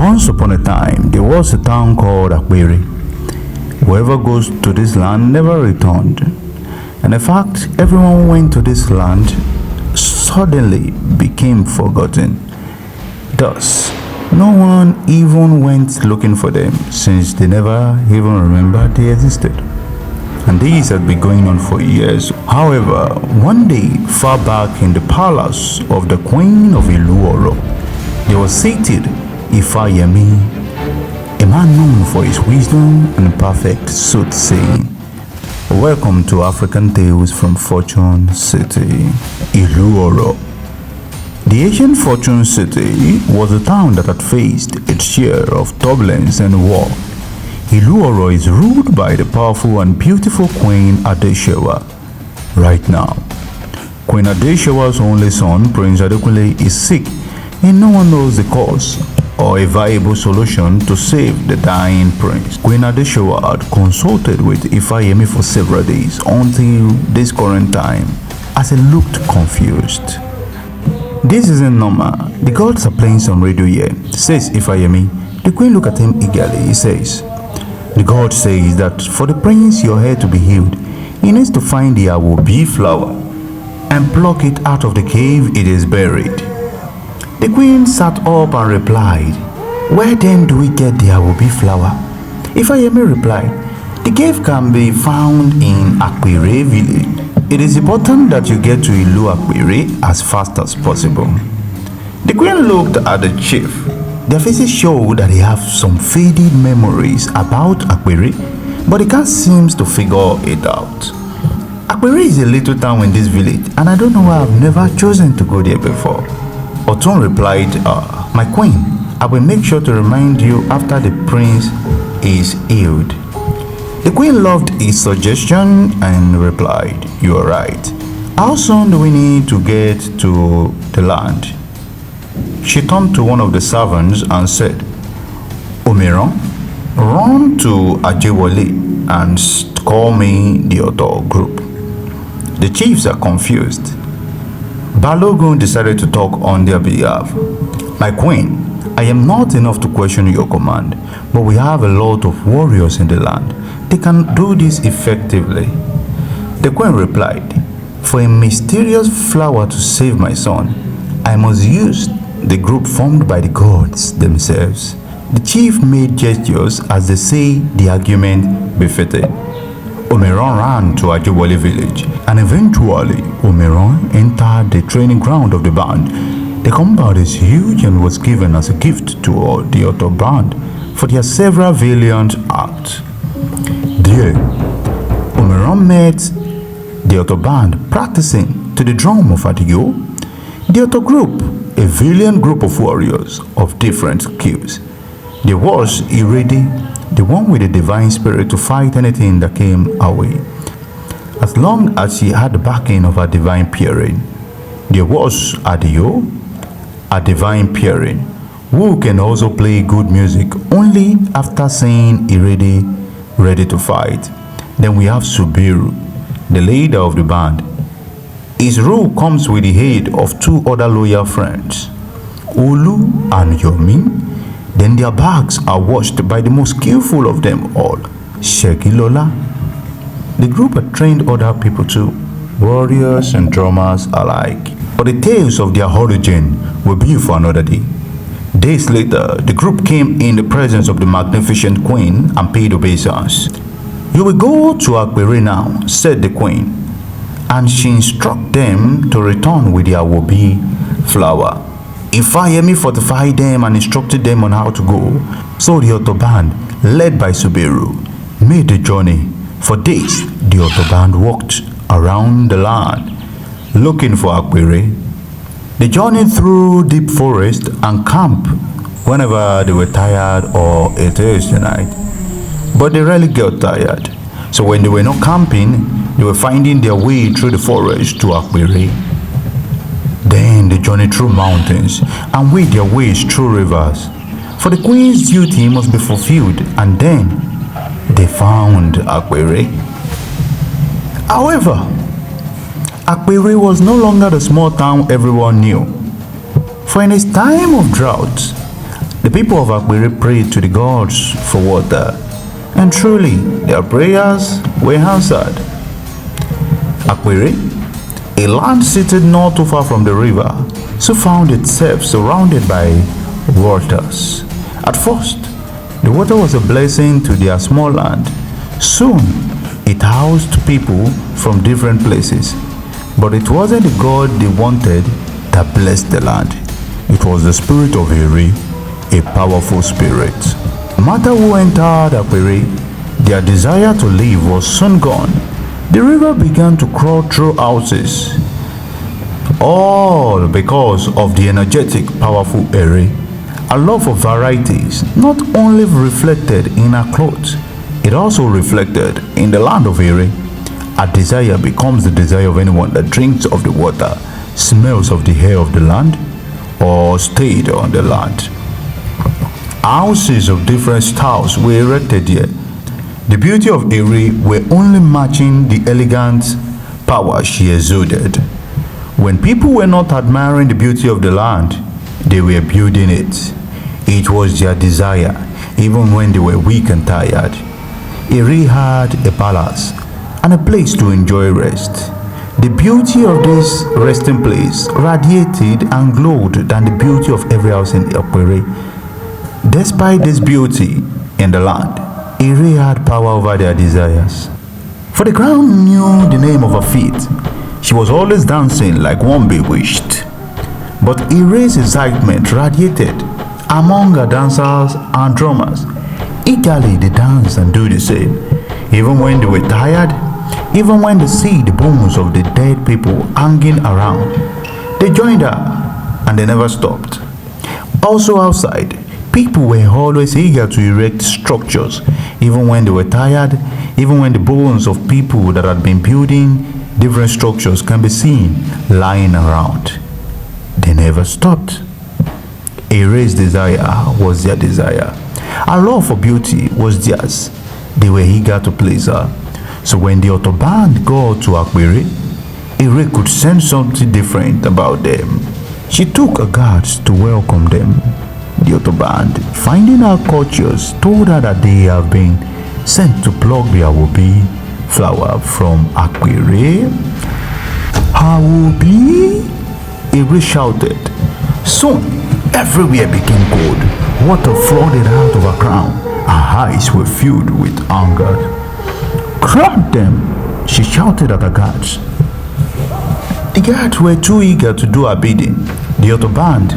Once upon a time, there was a town called Apeere. Whoever goes to this land never returned. And in fact, everyone who went to this land suddenly became forgotten. Thus, no one even went looking for them since they never even remembered they existed. And this had been going on for years. However, one day, far back in the palace of the Queen of Iluoro, there was seated Ifayemi, a man known for his wisdom and perfect soothsaying. Welcome to African Tales from Fortune City, Iluoro. The ancient Fortune City was a town that had faced its share of turbulence and war. Iluoro is ruled by the powerful and beautiful Queen Adesuwa. Right now, Queen Adesuwa's only son, Prince Adekunle, is sick and no one knows the cause or a viable solution to save the dying prince. Queen Adesuwa had consulted with Ifayemi for several days until this current time, as he looked confused. This isn't normal. The gods are playing some radio here, says Ifayemi. The queen looked at him eagerly. He says, the god says that for the prince your hair to be healed, he needs to find the awobi flower and pluck it out of the cave it is buried. The queen sat up and replied, where then do we get the awobi flower? Ifayemi replied, the cave can be found in Apeere village. It is important that you get to Ilu Apeere as fast as possible. The queen looked at the chief. Their faces show that they have some faded memories about Apeere, but they can't seem to figure it out. Apeere is a little town in this village, and I don't know why I've never chosen to go there before. Otun replied, my queen, I will make sure to remind you after the prince is healed. The queen loved his suggestion and replied, you are right. How soon do we need to get to the land? She turned to one of the servants and said, Omiran, run to Ajewole and call me the other group. The chiefs are confused. Balogun decided to talk on their behalf. My queen, I am not enough to question your command, but we have a lot of warriors in the land. They can do this effectively. The queen replied, for a mysterious flower to save my son, I must use the group formed by the gods themselves. The chief made gestures as they say the argument befitted. Omiran ran to Ajewole village, and eventually Omiran entered the training ground of the band. The compound is huge and was given as a gift to the other band for their several valiant acts. There, Omiran met the other band practicing to the drum of Adio. The other group, a valiant group of warriors of different skills. There was Irede, the one with the divine spirit to fight anything that came our way. As long as she had the backing of her divine peering. There was Adio, a divine peering, who can also play good music only after seeing Irede ready to fight. Then we have Subiru, the leader of the band. His rule comes with the aid of two other loyal friends, Olu and Yomi. Then their backs are watched by the most skillful of them all, Shegilola. The group had trained other people too, warriors and drummers alike. But the tales of their origin will be for another day. Days later, the group came in the presence of the magnificent queen and paid obeisance. You will go to Apeere now, said the queen, and she instructed them to return with their wobi flower. Ifayemi fortified them and instructed them on how to go. So the other band, led by Subiru, made the journey. For days, the other band walked around the land, looking for Apeere. They journeyed through deep forest and camped whenever they were tired or it is the night. But they rarely got tired. So when they were not camping, they were finding their way through the forest to Apeere. Then they journeyed through mountains and made their ways through rivers. For the queen's duty must be fulfilled, and then they found Apeere. However, Apeere was no longer the small town everyone knew. For in its time of drought, The people of Apeere prayed to the gods for water, and truly their prayers were answered. Apeere, a land seated not too far from the river, so found itself surrounded by waters. At first, the water was a blessing to their small land. Soon, it housed people from different places. But it wasn't the God they wanted that blessed the land. It was the spirit of Apeere, a powerful spirit. No matter who entered Apeere, their desire to live was soon gone. The river began to crawl through houses, all because of the energetic, powerful Apeere. A love for varieties not only reflected in her clothes, it also reflected in the land of Apeere. A desire becomes the desire of anyone that drinks of the water, smells of the air of the land, or stayed on the land. Houses of different styles were erected here. The beauty of Apeere were only matching the elegant power she exuded. When people were not admiring the beauty of the land, they were building it. It was their desire, even when they were weak and tired. Apeere had a palace and a place to enjoy rest. The beauty of this resting place radiated and glowed than the beauty of every house in Apeere. Despite this beauty in the land, Apeere had power over their desires. For the ground knew the name of her feet. She was always dancing like one bewitched. But Apeere's excitement radiated among her dancers and drummers. Eagerly they danced and do the same. Even when they were tired, even when they see the bones of the dead people hanging around, they joined her and they never stopped. Also outside, people were always eager to erect structures, even when they were tired, even when the bones of people that had been building different structures can be seen lying around. They never stopped. Apeere's desire was their desire. Her love for beauty was theirs. They were eager to please her. So when the Otto band got to Apeere, Apeere could sense something different about them. She took her guards to welcome them. The Otto band, finding her courteous, told her that they have been sent to pluck the awobi flower from Apeere. Awobi? Apeere shouted. Soon, everywhere became cold. Water flooded out of her crown. Her eyes were filled with anger. Grab them! She shouted at her guards. The guards were too eager to do her bidding. The Otto band,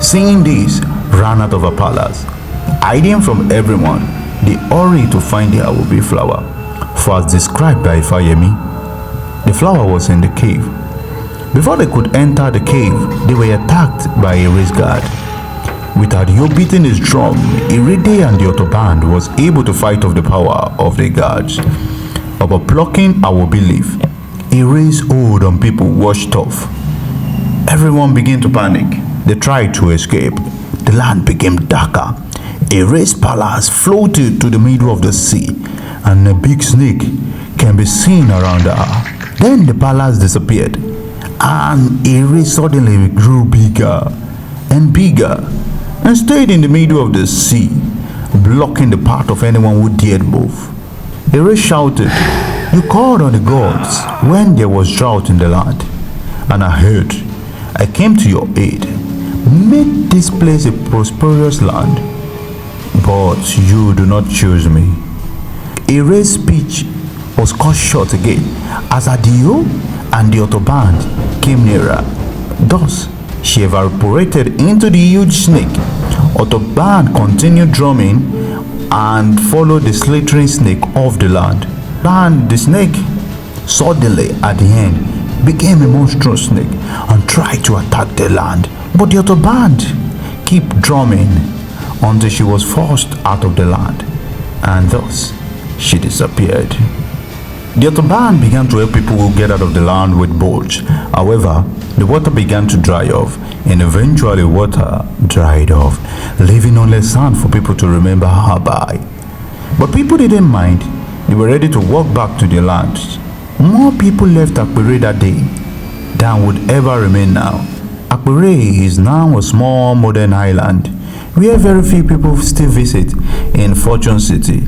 seeing this, ran out of her palace. Hiding from everyone, they hurried to find the awobi flower. For as described by Ifayemi, the flower was in the cave. Before they could enter the cave, they were attacked by a race guard. With Adio beating his drum, Apeere and the Otto band was able to fight off the power of the guards. Upon plucking awobi leaf, Apeere's hold on people washed off. Everyone began to panic. They tried to escape. The land became darker. Apeere's palace floated to the middle of the sea, and a big snake can be seen around her. Then the palace disappeared, and Apeere suddenly grew bigger and bigger and stayed in the middle of the sea, blocking the path of anyone who dared move. Apeere shouted, "You called on the gods when there was drought in the land, and I heard. I came to your aid. Make this place a prosperous land, but you do not choose me." Apeere's speech was cut short again as Adio and the Otto band came nearer. Thus, she evaporated into the huge snake. Otto band continued drumming and followed the slithering snake off the land. And the snake, suddenly at the end, became a monstrous snake and tried to attack the land. But the Otto band kept drumming until she was forced out of the land, and thus she disappeared. The Otto band began to help people get out of the land with boats. However, the water began to dry off, and eventually water dried off, leaving only sand for people to remember her by. But people didn't mind. They were ready to walk back to their lands. More people left Apeere that day than would ever remain now. Apeere is now a small modern island where very few people still visit in Fortune City.